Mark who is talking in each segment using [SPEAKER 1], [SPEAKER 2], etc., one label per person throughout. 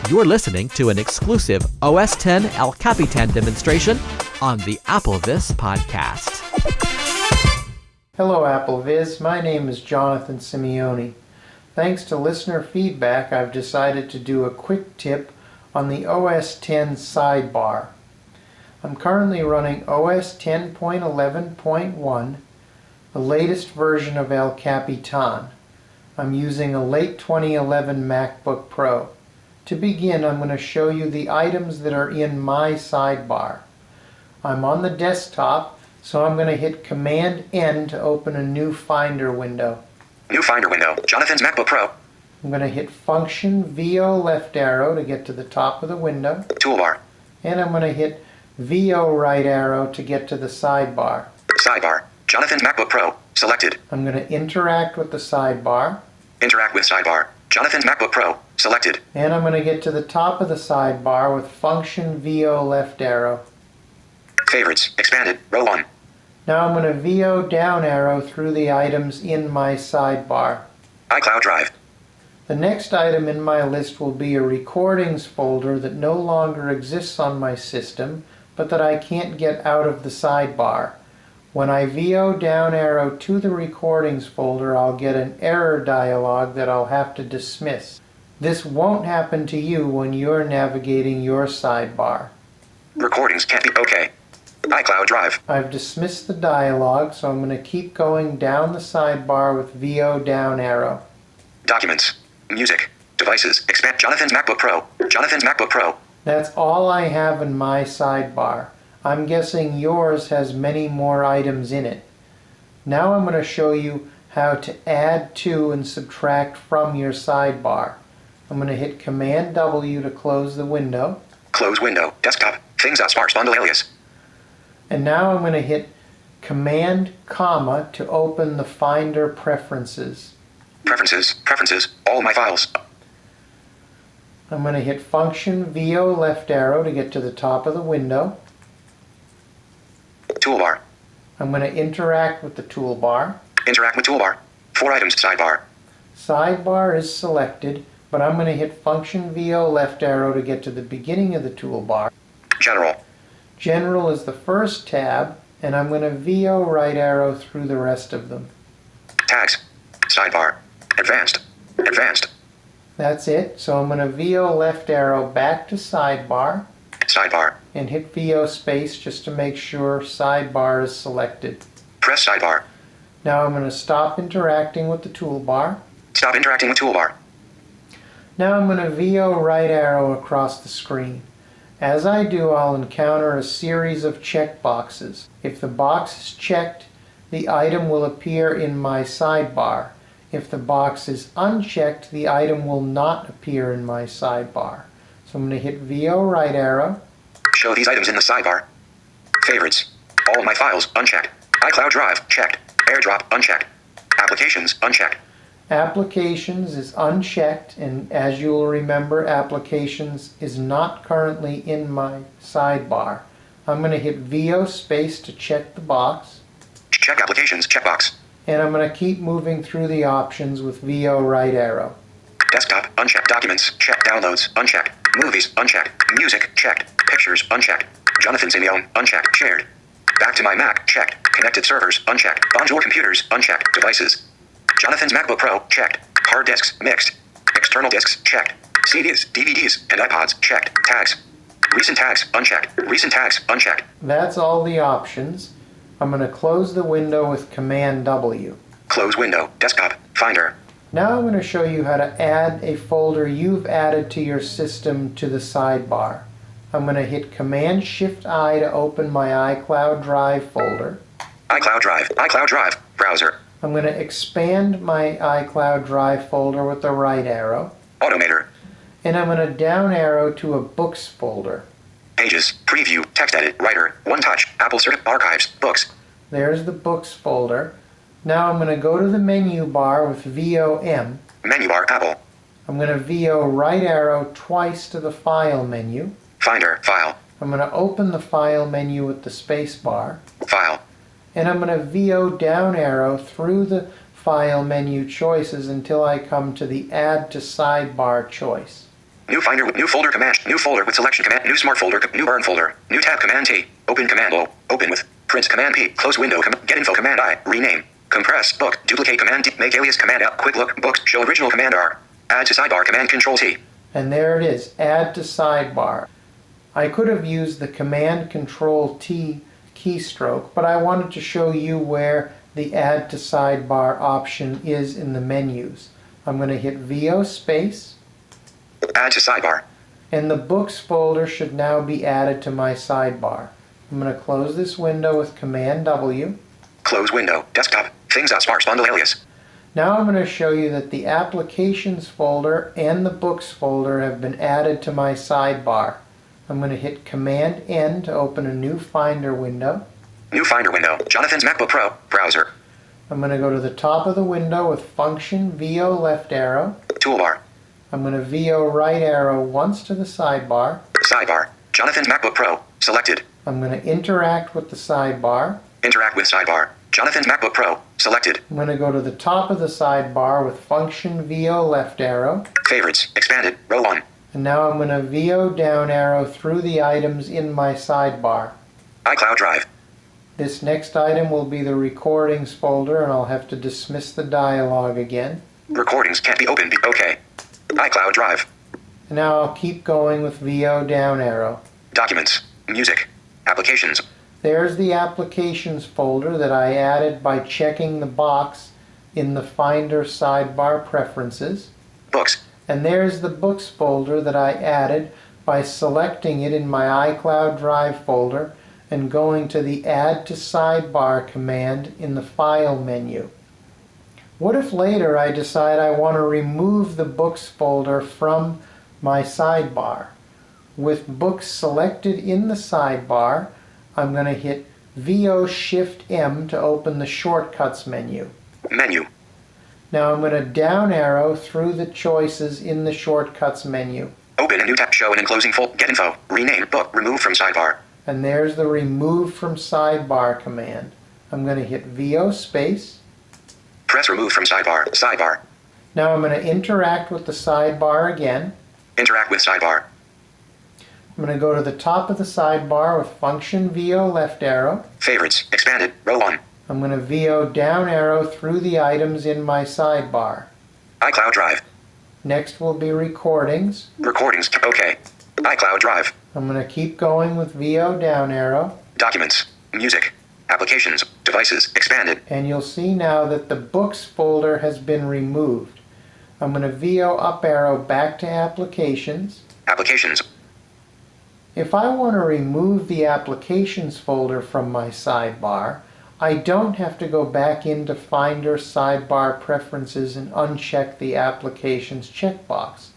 [SPEAKER 1] You're listening to an exclusive OS X El Capitan demonstration on the AppleVis podcast.
[SPEAKER 2] Hello AppleVis, my name is Jonathan Simeone. Thanks to listener feedback, I've decided to do a quick tip on the OS X sidebar. I'm currently running OS 10.11.1, the latest version of El Capitan. I'm using a late 2011 MacBook Pro. To begin, I'm going to show you the items that are in my sidebar. I'm on the desktop, so I'm going to hit Command-N to open a new Finder window.
[SPEAKER 3] New Finder window, Jonathan's MacBook Pro.
[SPEAKER 2] I'm going to hit Function VO left arrow to get to the top of the window.
[SPEAKER 3] Toolbar.
[SPEAKER 2] And I'm going to hit VO right arrow to get to the sidebar.
[SPEAKER 3] Sidebar, Jonathan's MacBook Pro, selected.
[SPEAKER 2] I'm going to interact with the sidebar.
[SPEAKER 3] Interact with sidebar, Jonathan's MacBook Pro, selected.
[SPEAKER 2] And I'm going to get to the top of the sidebar with Function VO left arrow.
[SPEAKER 3] Favorites, expanded, row 1.
[SPEAKER 2] Now I'm going to VO down arrow through the items in my sidebar.
[SPEAKER 3] iCloud Drive.
[SPEAKER 2] The next item in my list will be a recordings folder that no longer exists on my system, but that I can't get out of the sidebar. When I VO down arrow to the recordings folder, I'll get an error dialog that I'll have to dismiss. This won't happen to you when you're navigating your sidebar.
[SPEAKER 3] Recordings can't be okay. iCloud Drive.
[SPEAKER 2] I've dismissed the dialog, so I'm going to keep going down the sidebar with VO down arrow.
[SPEAKER 3] Documents. Music. Devices. Expand Jonathan's MacBook Pro. Jonathan's MacBook Pro.
[SPEAKER 2] That's all I have in my sidebar. I'm guessing yours has many more items in it. Now I'm going to show you how to add to and subtract from your sidebar. I'm going to hit Command W to close the window.
[SPEAKER 3] Close window. Desktop. Things.sparse bundle alias.
[SPEAKER 2] And now I'm going to hit Command comma to open the Finder preferences.
[SPEAKER 3] Preferences, all my files.
[SPEAKER 2] I'm going to hit Function VO left arrow to get to the top of the window.
[SPEAKER 3] Toolbar.
[SPEAKER 2] I'm going to interact with the toolbar.
[SPEAKER 3] Interact with toolbar. 4 items, sidebar.
[SPEAKER 2] Sidebar is selected, but I'm going to hit Function VO left arrow to get to the beginning of the toolbar.
[SPEAKER 3] General.
[SPEAKER 2] General is the first tab, and I'm going to VO right arrow through the rest of them.
[SPEAKER 3] Tags. Sidebar. Advanced.
[SPEAKER 2] That's it. So I'm going to VO left arrow back to sidebar.
[SPEAKER 3] Sidebar.
[SPEAKER 2] And hit VO space just to make sure sidebar is selected.
[SPEAKER 3] Press sidebar.
[SPEAKER 2] Now I'm going to stop interacting with the toolbar.
[SPEAKER 3] Stop interacting with toolbar.
[SPEAKER 2] Now I'm going to VO right arrow across the screen. As I do, I'll encounter a series of check boxes. If the box is checked, the item will appear in my sidebar. If the box is unchecked, the item will not appear in my sidebar. So I'm going to hit VO right arrow.
[SPEAKER 3] Show these items in the sidebar. Favorites. All my files, unchecked. iCloud Drive, checked. AirDrop, unchecked. Applications, unchecked.
[SPEAKER 2] Applications is unchecked, and as you will remember, Applications is not currently in my sidebar. I'm going to hit VO space to check the box.
[SPEAKER 3] Check Applications, checkbox.
[SPEAKER 2] And I'm going to keep moving through the options with VO right arrow.
[SPEAKER 3] Desktop, unchecked. Documents, checked. Downloads, unchecked. Movies, unchecked. Music, checked. Pictures, unchecked. Jonathan Simeone, unchecked. Shared. Back to my Mac, checked. Connected servers, unchecked. Bonjour computers, unchecked. Devices. Jonathan's MacBook Pro, checked. Hard disks, mixed. External disks, checked. CDs, DVDs, and iPods, checked. Tags. Recent tags, unchecked. Recent tags, unchecked.
[SPEAKER 2] That's all the options. I'm going to close the window with Command W.
[SPEAKER 3] Close window. Desktop. Finder.
[SPEAKER 2] Now I'm going to show you how to add a folder you've added to your system to the sidebar. I'm going to hit Command-Shift-I to open my iCloud Drive folder.
[SPEAKER 3] iCloud Drive, browser.
[SPEAKER 2] I'm going to expand my iCloud Drive folder with the right arrow.
[SPEAKER 3] Automator.
[SPEAKER 2] And I'm going to down arrow to a Books folder.
[SPEAKER 3] Pages, preview, text edit, writer, one touch, Apple Certificate, archives, books.
[SPEAKER 2] There's the Books folder. Now I'm going to go to the menu bar with VOM.
[SPEAKER 3] Menu bar, Apple.
[SPEAKER 2] I'm going to VO right arrow twice to the File menu.
[SPEAKER 3] Finder, file.
[SPEAKER 2] I'm going to open the File menu with the space bar.
[SPEAKER 3] File.
[SPEAKER 2] And I'm going to VO down arrow through the File menu choices until I come to the Add to Sidebar choice.
[SPEAKER 3] New Finder with new folder command. New folder with selection command. New Smart folder. New Burn folder. New tab command T. Open command O. Open with. Print command P. Close window. Get info command I. Rename. Compress. Book. Duplicate command D. Make alias command L. Quick look. Books. Show original command R. Add to sidebar command Control T.
[SPEAKER 2] And there it is. Add to sidebar. I could have used the command Control T keystroke, but I wanted to show you where the add to sidebar option is in the menus. I'm going to hit VO space.
[SPEAKER 3] Add to sidebar.
[SPEAKER 2] And the books folder should now be added to my sidebar. I'm going to close this window with Command W.
[SPEAKER 3] Close window. Desktop. Things Sparse bundle alias.
[SPEAKER 2] Now I'm going to show you that the applications folder and the books folder have been added to my sidebar. I'm going to hit Command N to open a new Finder window.
[SPEAKER 3] New Finder window. Jonathan's MacBook Pro. Browser.
[SPEAKER 2] I'm going to go to the top of the window with Function VO left arrow.
[SPEAKER 3] Toolbar.
[SPEAKER 2] I'm going to VO right arrow once to the sidebar.
[SPEAKER 3] Sidebar. Jonathan's MacBook Pro. Selected.
[SPEAKER 2] I'm going to interact with the sidebar.
[SPEAKER 3] Interact with sidebar. Jonathan's MacBook Pro. Selected.
[SPEAKER 2] I'm going to go to the top of the sidebar with Function VO left arrow.
[SPEAKER 3] Favorites. Expanded. Row 1.
[SPEAKER 2] And now I'm going to VO down arrow through the items in my sidebar.
[SPEAKER 3] iCloud Drive.
[SPEAKER 2] This next item will be the recordings folder, and I'll have to dismiss the dialog again.
[SPEAKER 3] Recordings can't be opened. OK. iCloud Drive.
[SPEAKER 2] And now I'll keep going with VO down arrow.
[SPEAKER 3] Documents. Music. Applications.
[SPEAKER 2] There's the applications folder that I added by checking the box in the Finder sidebar preferences.
[SPEAKER 3] Books.
[SPEAKER 2] And there's the books folder that I added by selecting it in my iCloud Drive folder and going to the Add to Sidebar command in the File menu. What if later I decide I want to remove the books folder from my sidebar? With books selected in the sidebar, I'm going to hit VO Shift M to open the Shortcuts menu.
[SPEAKER 3] Menu.
[SPEAKER 2] Now I'm going to down arrow through the choices in the Shortcuts menu.
[SPEAKER 3] Open a new tab. Show an enclosing folder. Get info. Rename. Book. Remove from sidebar.
[SPEAKER 2] And there's the Remove from Sidebar command. I'm going to hit VO space.
[SPEAKER 3] Press remove from sidebar. Sidebar.
[SPEAKER 2] Now I'm going to interact with the sidebar again.
[SPEAKER 3] Interact with sidebar.
[SPEAKER 2] I'm going to go to the top of the sidebar with Function VO left arrow.
[SPEAKER 3] Favorites. Expanded. Row 1.
[SPEAKER 2] I'm going to VO down arrow through the items in my sidebar.
[SPEAKER 3] iCloud Drive.
[SPEAKER 2] Next will be recordings.
[SPEAKER 3] Recordings. OK. iCloud Drive.
[SPEAKER 2] I'm going to keep going with VO down arrow.
[SPEAKER 3] Documents. Music. Applications. Devices. Expanded.
[SPEAKER 2] And you'll see now that the books folder has been removed. I'm going to VO up arrow back to applications.
[SPEAKER 3] Applications.
[SPEAKER 2] If I want to remove the applications folder from my sidebar, I don't have to go back into Finder sidebar preferences and uncheck the applications checkbox.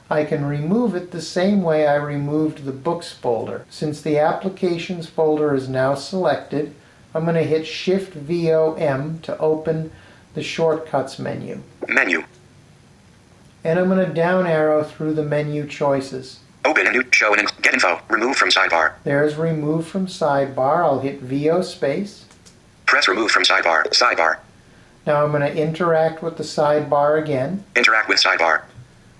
[SPEAKER 2] I can remove it the same way I removed the books folder. Since the applications folder is now selected, I'm going to hit Shift VO M to open the Shortcuts menu.
[SPEAKER 3] Menu.
[SPEAKER 2] And I'm going to down arrow through the menu choices.
[SPEAKER 3] Open a new. Show an get info. Remove from sidebar.
[SPEAKER 2] There's Remove from Sidebar. I'll hit VO space.
[SPEAKER 3] Press remove from sidebar. Sidebar.
[SPEAKER 2] Now I'm going to interact with the sidebar again.
[SPEAKER 3] Interact with sidebar.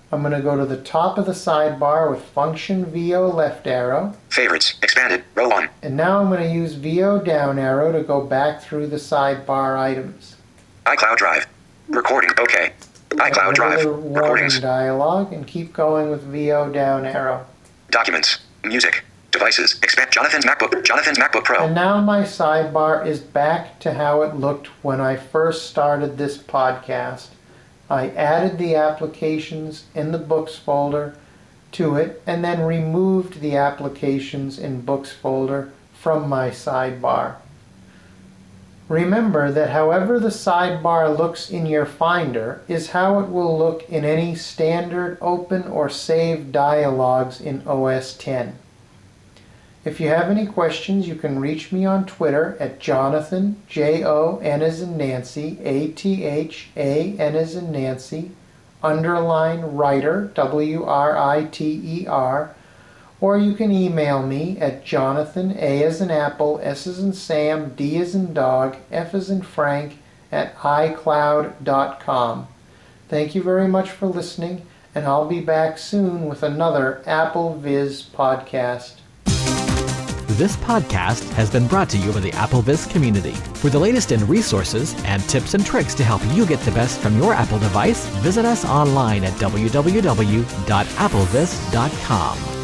[SPEAKER 2] I'm going to go to the top of the sidebar with Function VO left arrow.
[SPEAKER 3] Favorites. Expanded. Row 1.
[SPEAKER 2] And now I'm going to use VO down arrow to go back through the sidebar items.
[SPEAKER 3] iCloud Drive. Recording. OK. iCloud Drive. Recordings.
[SPEAKER 2] Dialog and keep going with VO down arrow.
[SPEAKER 3] Documents. Music. Devices. Expand Jonathan's MacBook Pro.
[SPEAKER 2] And now my sidebar is back to how it looked when I first started this podcast. I added the applications in the books folder to it and then removed the applications in books folder from my sidebar. Remember that however the sidebar looks in your Finder is how it will look in any standard open or save dialogues in OS X. If you have any questions, you can reach me on Twitter at Jonathan, J-O-N as in Nancy, A-T-H-A-N as in Nancy, _writer, W-R-I-T-E-R, or you can email me at Jonathan, A as in Apple, S as in Sam, D as in Dog, F as in Frank, at iCloud.com. Thank you very much for listening, and I'll be back soon with another Apple Viz podcast.
[SPEAKER 1] This podcast has been brought to you by the AppleVis community. For the latest in resources and tips and tricks to help you get the best from your Apple device, visit us online at www.applevis.com.